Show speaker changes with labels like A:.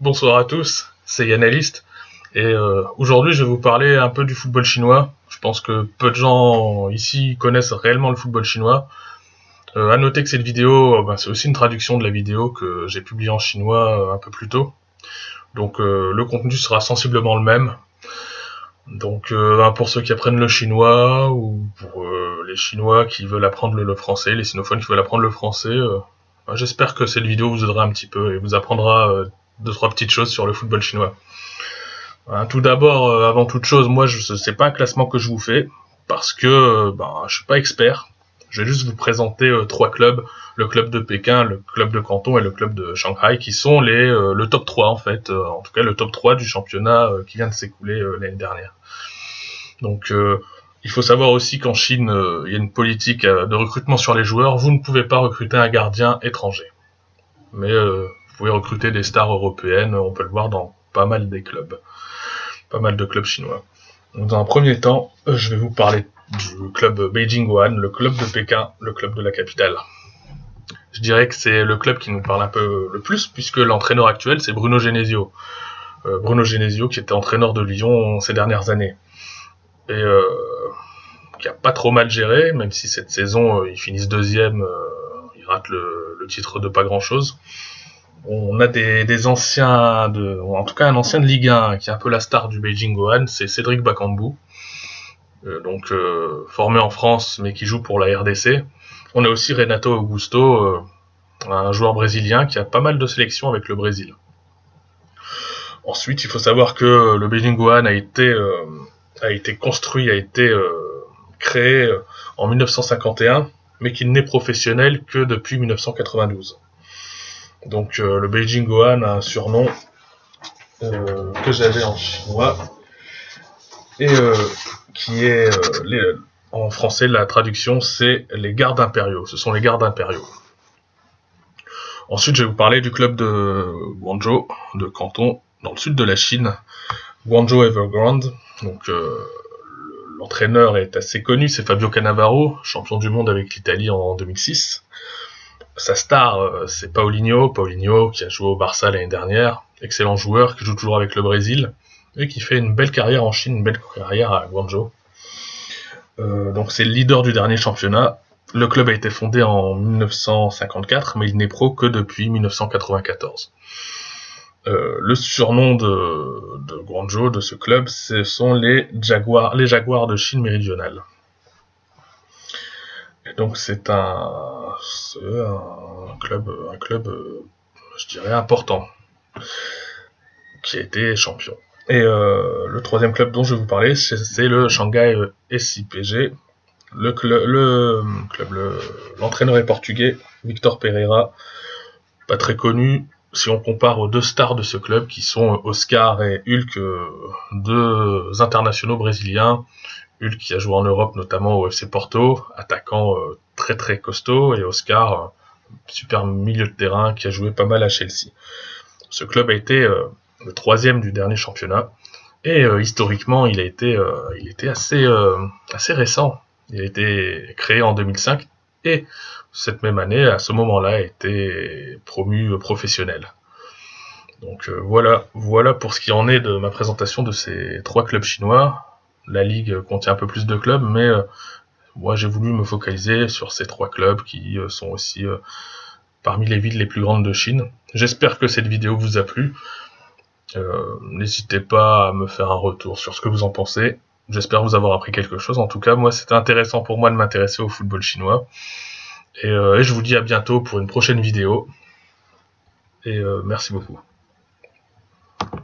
A: Bonsoir à tous, c'est Yannalist, et aujourd'hui je vais vous parler un peu du football chinois. Je pense que peu de gens ici connaissent réellement le football chinois. À noter que cette vidéo, c'est aussi une traduction de la vidéo que j'ai publiée en chinois un peu plus tôt. Donc le contenu sera sensiblement le même. Donc pour ceux qui apprennent le chinois, ou pour les chinois qui veulent apprendre le français, les sinophones qui veulent apprendre le français, j'espère que cette vidéo vous aidera un petit peu et vous apprendra deux trois petites choses sur le football chinois. Tout d'abord, avant toute chose, moi c'est pas un classement que je vous fais, parce que je suis pas expert. Je vais juste vous présenter trois clubs, le club de Pékin, le club de Canton et le club de Shanghai, qui sont le top 3 en fait, en tout cas le top 3 du championnat qui vient de s'écouler l'année dernière. Donc il faut savoir aussi qu'en Chine, il y a une politique de recrutement sur les joueurs. Vous ne pouvez pas recruter un gardien étranger. Mais vous pouvez recruter des stars européennes, on peut le voir dans pas mal des clubs. Pas mal de clubs chinois. Donc dans un premier temps, je vais vous parler du club Beijing Guoan, le club de Pékin, le club de la capitale. Je dirais que c'est le club qui nous parle un peu le plus, puisque l'entraîneur actuel, c'est Bruno Genesio. Bruno Genesio, qui était entraîneur de Lyon ces dernières années. Et qui a pas trop mal géré, même si cette saison, ils finissent deuxième, ils ratent le titre de pas grand-chose. On a des anciens, en tout cas un ancien de Ligue 1 qui est un peu la star du Beijing Guoan, c'est Cédric Bakambu, formé en France mais qui joue pour la RDC. On a aussi Renato Augusto, un joueur brésilien qui a pas mal de sélections avec le Brésil. Ensuite, il faut savoir que le Beijing Guoan a été construit, a été créé en 1951, mais qu'il n'est professionnel que depuis 1992. Donc le Beijing Guoan a un surnom que j'avais en chinois et qui est en français, la traduction c'est les gardes impériaux. Ce sont les gardes impériaux. Ensuite, je vais vous parler du club de Guangzhou, de Canton, dans le sud de la Chine, Guangzhou Evergrande. Donc l'entraîneur est assez connu, c'est Fabio Cannavaro, champion du monde avec l'Italie en 2006. Sa star, c'est Paulinho qui a joué au Barça l'année dernière, excellent joueur qui joue toujours avec le Brésil et qui fait une belle carrière en Chine, une belle carrière à Guangzhou. Donc c'est le leader du dernier championnat. Le club a été fondé en 1954, mais il n'est pro que depuis 1994. Le surnom de Guangzhou, de ce club, ce sont les Jaguars de Chine méridionale. Et donc c'est un club, je dirais important, qui a été champion. Et le troisième club dont je vais vous parler, c'est le Shanghai SIPG. L'entraîneur est portugais, Victor Pereira, pas très connu si on compare aux deux stars de ce club qui sont Oscar et Hulk, deux internationaux brésiliens. Hulk qui a joué en Europe, notamment au FC Porto, attaquant très très costaud, et Oscar, super milieu de terrain qui a joué pas mal à Chelsea. Ce club a été le troisième du dernier championnat, et historiquement il était assez récent. Il a été créé en 2005, et cette même année, à ce moment-là, a été promu professionnel. Donc voilà pour ce qui en est de ma présentation de ces trois clubs chinois. La ligue contient un peu plus de clubs, mais moi j'ai voulu me focaliser sur ces trois clubs qui sont aussi parmi les villes les plus grandes de Chine. J'espère que cette vidéo vous a plu. N'hésitez pas à me faire un retour sur ce que vous en pensez. J'espère vous avoir appris quelque chose. En tout cas, moi c'était intéressant pour moi de m'intéresser au football chinois. Et je vous dis à bientôt pour une prochaine vidéo. Et merci beaucoup.